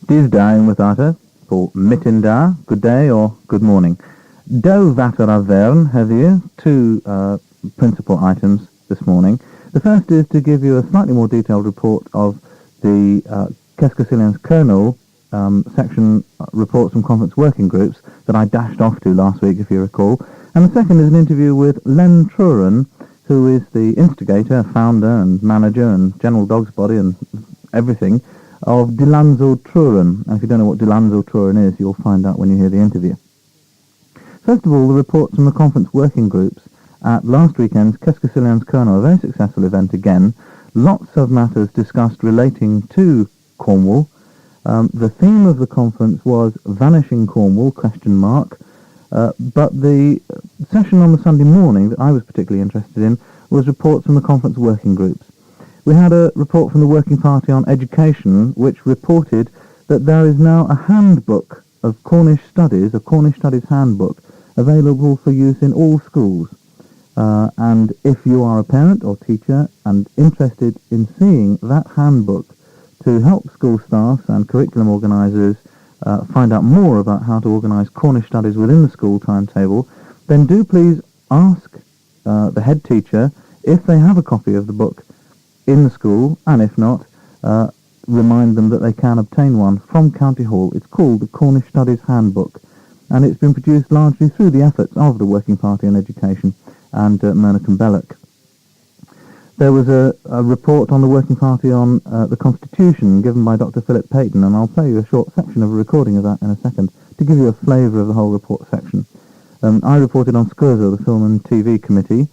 Dis dagen with Arthur for Mittinda, good day or good morning. Do Vateravern have you two principal items this morning. The first is to give you a slightly more detailed report of the Kescasilians Kernel section reports from conference working groups that I dashed off to last week, if you recall. And the second is an interview with Len Truran, who is the instigator, founder and manager and general dog's body and everything of Dilanzo Truran. And if you don't know what Dilanzo Truran is, you'll find out when you hear the interview. First of all, the reports from the conference working groups at last weekend's Kescasilians Kernel, a very successful event again. Lots of matters discussed relating to Cornwall. The theme of the conference was Vanishing Cornwall, ? But the session on the Sunday morning that I was particularly interested in was reports from the conference working groups. We had a report from the Working Party on Education, which reported that there is now a handbook of Cornish studies, a Cornish studies handbook, available for use in all schools. And if you are a parent or teacher and interested in seeing that handbook to help school staff and curriculum organisers find out more about how to organise Cornish studies within the school timetable, then do please ask the head teacher if they have a copy of the book in the school, and if not, remind them that they can obtain one from County Hall. It's called the Cornish Studies Handbook, and it's been produced largely through the efforts of the Working Party on Education and Myrna Belloc. There was a report on the Working Party on the Constitution given by Dr. Philip Peyton, and I'll play you a short section of a recording of that in a second to give you a flavour of the whole report section. I reported on Skurzo, the Film and TV Committee.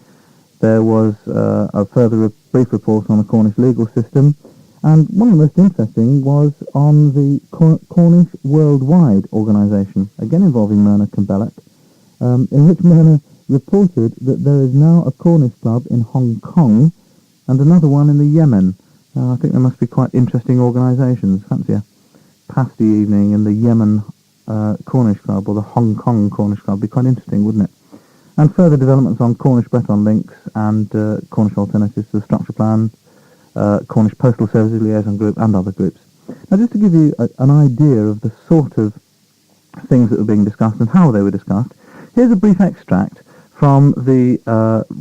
There was a further brief report on the Cornish legal system, and one of the most interesting was on the Cornish Worldwide organisation, again involving Myrna Belloc, in which Myrna reported that there is now a Cornish club in Hong Kong and another one in the Yemen. I think there must be quite interesting organisations. Fancy a pasty evening in the Yemen Cornish Club or the Hong Kong Cornish Club. Be quite interesting, wouldn't it? And further developments on Cornish Breton links and Cornish alternatives to the structure plan, Cornish Postal Services Liaison Group and other groups. Now, just to give you an idea of the sort of things that were being discussed and how they were discussed, here's a brief extract from the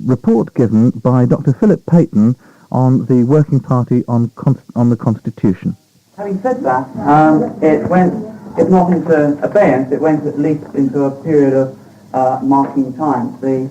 report given by Dr. Philip Peyton on the Working Party on the Constitution. Having said that, it went, if not into abeyance, it went at least into a period of marking time. The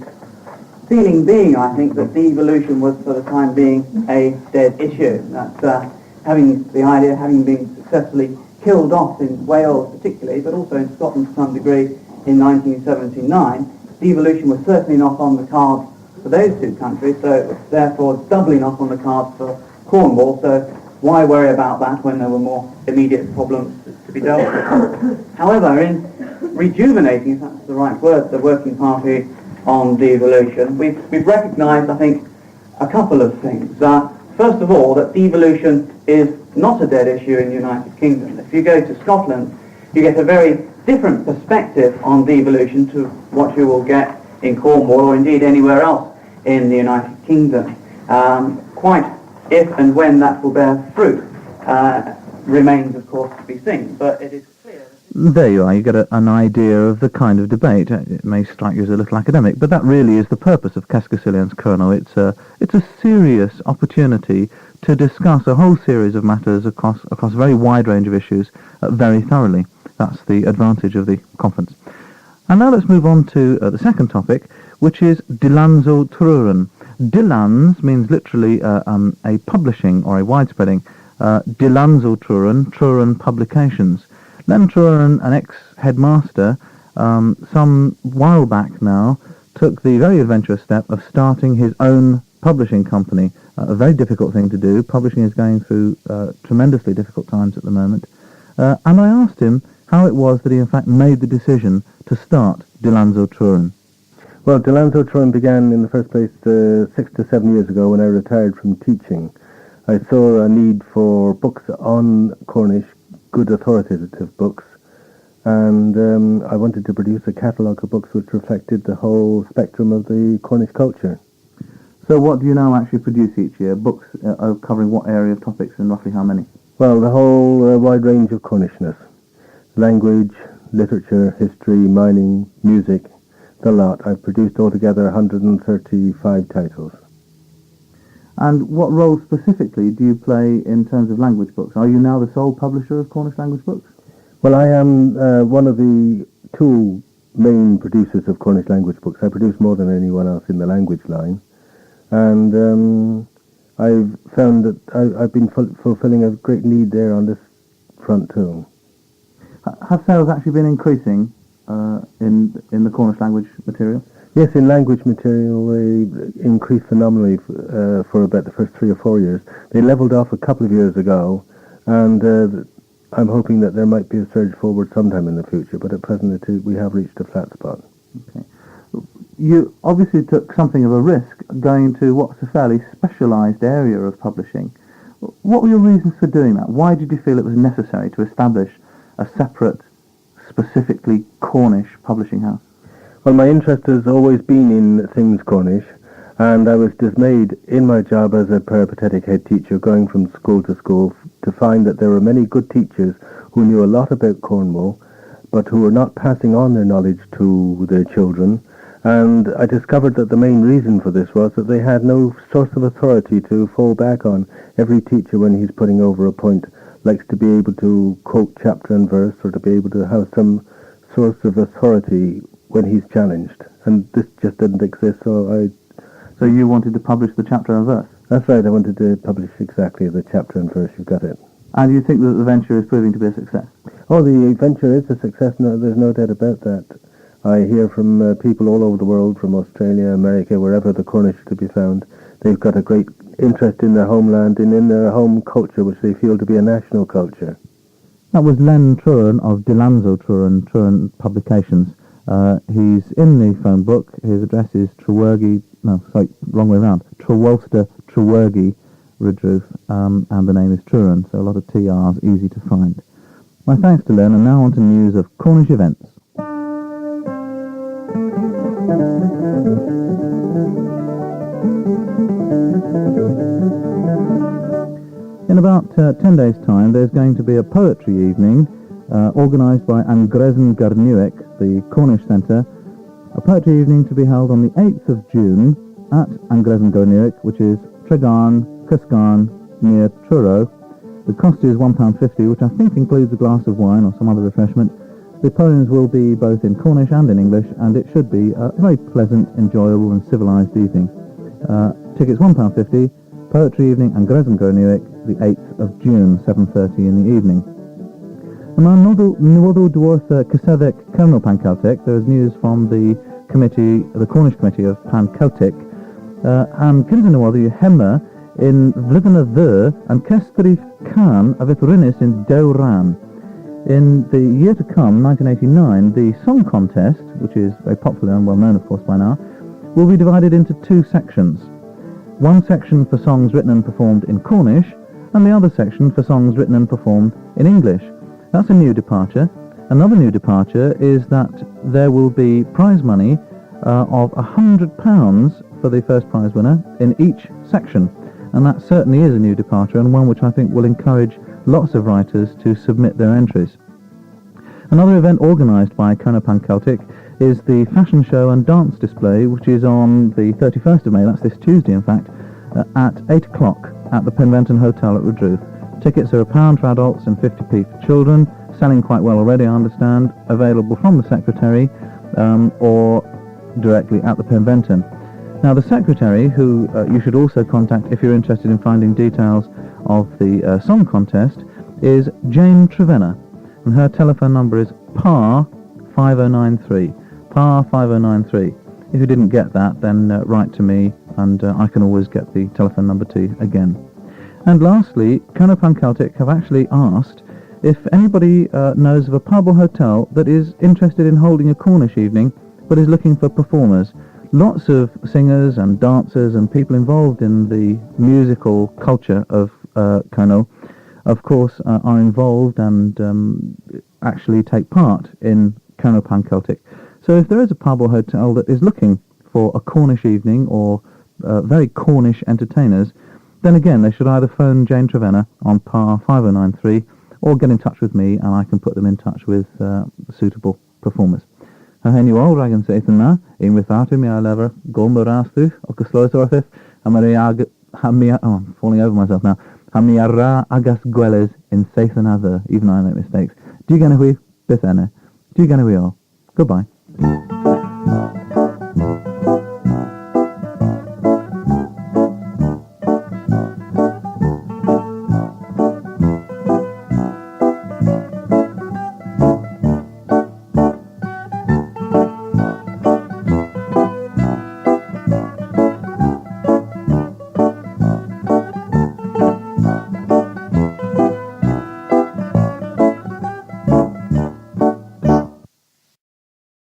feeling being, I think, that devolution was for the time being a dead issue. That having been successfully killed off in Wales particularly, but also in Scotland to some degree in 1979, devolution was certainly not on the cards for those two countries, so it was therefore doubly not on the cards for Cornwall, so why worry about that when there were more immediate problems to be dealt with? However, in rejuvenating, if that's the right word, the Working Party on devolution, we've recognised, I think, a couple of things. First of all, that devolution is not a dead issue in the United Kingdom. If you go to Scotland, you get a very different perspective on devolution to what you will get in Cornwall or indeed anywhere else in the United Kingdom. Quite if and when that will bear fruit remains, of course, to be seen, but it is clear. There you are, you get an idea of the kind of debate. It may strike you as a little academic, but that really is the purpose of Kescasilians Kernel. It's a serious opportunity to discuss a whole series of matters across a very wide range of issues very thoroughly. That's the advantage of the conference. And now let's move on to the second topic, which is Dilanzo Truran. Dilans means literally a publishing or a widespreading. Dilanzo Truran Publications. Len Truran, an ex-headmaster, some while back now, took the very adventurous step of starting his own publishing company. A very difficult thing to do. Publishing is going through tremendously difficult times at the moment. And I asked him how it was that he in fact made the decision to start Dilanzo Truran. Well, Dilanzo Truran began in the first place 6 to 7 years ago when I retired from teaching. I saw a need for books on Cornish, good authoritative books, and I wanted to produce a catalogue of books which reflected the whole spectrum of the Cornish culture. So what do you now actually produce each year? Books covering what area of topics and roughly how many? Well, the whole wide range of Cornishness. Language, literature, history, mining, music, the lot. I've produced altogether 135 titles. And what role specifically do you play in terms of language books? Are you now the sole publisher of Cornish language books? Well, I am one of the two main producers of Cornish language books. I produce more than anyone else in the language line. And I've found that I've been fulfilling a great need there on this front too. Have sales actually been increasing in the Cornish language material? Yes, in language material they increased phenomenally for about the first 3 or 4 years. They levelled off a couple of years ago, and I'm hoping that there might be a surge forward sometime in the future, but at present we have reached a flat spot. Okay. You obviously took something of a risk going to what's a fairly specialised area of publishing. What were your reasons for doing that? Why did you feel it was necessary to establish a separate, specifically Cornish publishing house? Well, my interest has always been in things Cornish, and I was dismayed in my job as a peripatetic head teacher going from school to school to find that there were many good teachers who knew a lot about Cornwall, but who were not passing on their knowledge to their children. And I discovered that the main reason for this was that they had no source of authority to fall back on. Every teacher, when he's putting over a point, likes to be able to quote chapter and verse, or to be able to have some source of authority when he's challenged. And this just didn't exist, so you wanted to publish the chapter and verse? That's right, I wanted to publish exactly the chapter and verse, you've got it. And you think that the venture is proving to be a success? Oh, the venture is a success, there's no doubt about that. I hear from people all over the world, from Australia, America, wherever the Cornish are to be found. They've got a great interest in their homeland and in their home culture, which they feel to be a national culture. That was Len Truran of Dilanzo Truran Publications. He's in the phone book. His address is Trewolster, Trewergy, Ridroof, and the name is Truran, so a lot of TRs, easy to find. My thanks to Len, and now on to news of Cornish events. In about 10 days' time, there's going to be a poetry evening organised by Kernewek, the Cornish Centre, a poetry evening to be held on the 8th of June at Kernewek, which is Tregarn, Cysgarn, near Truro. The cost is £1.50, which I think includes a glass of wine or some other refreshment. The poems will be both in Cornish and in English, and it should be a very pleasant, enjoyable and civilised evening. Tickets £1.50, poetry evening and Kernewek, the 8th of June, 7:30 in the evening. Nwodu Dwarth Kernewek Kernel Pan Celtic. There is news from the Cornish Committee of Pan Celtic, and Gynna Nwodu Hemmer in Vlydna Ddur and Kestrif Can of Ithrinis in Dowran. In the year to come, 1989, the song contest, which is very popular and well known of course by now, will be divided into two sections. One section for songs written and performed in Cornish, and the other section for songs written and performed in English. That's a new departure. Another new departure is that there will be prize money of £100 for the first prize winner in each section. And that certainly is a new departure, and one which I think will encourage lots of writers to submit their entries. Another event organised by Pan Celtic is the fashion show and dance display, which is on the 31st of May, that's this Tuesday in fact, at 8 o'clock at the Penventon Hotel at Ridroof. Tickets are £1 for adults and 50p for children, selling quite well already I understand, available from the Secretary or directly at the Penventon. Now the Secretary, who you should also contact if you're interested in finding details of the song contest, is Jane Trevenna, and her telephone number is PAR 5093. PAR 5093. If you didn't get that, then write to me, and I can always get the telephone number to you again. And lastly, Pan Celtic have actually asked if anybody knows of a pub or hotel that is interested in holding a Cornish evening, but is looking for performers. Lots of singers and dancers and people involved in the musical culture of Kernel, of course, are involved and actually take part in Pan Celtic. So if there is a pub or hotel that is looking for a Cornish evening or very Cornish entertainers, then again they should either phone Jane Trevenna on par 5093 or get in touch with me and I can put them in touch with suitable performers. Hen you all rag and say na, in without me I lever go morastu or cuslois orthith, and I'm falling over myself now. Hamiara agas gwelers in saith another, even I make mistakes. Do you get a wee bithene? Do you get a wee all? Goodbye.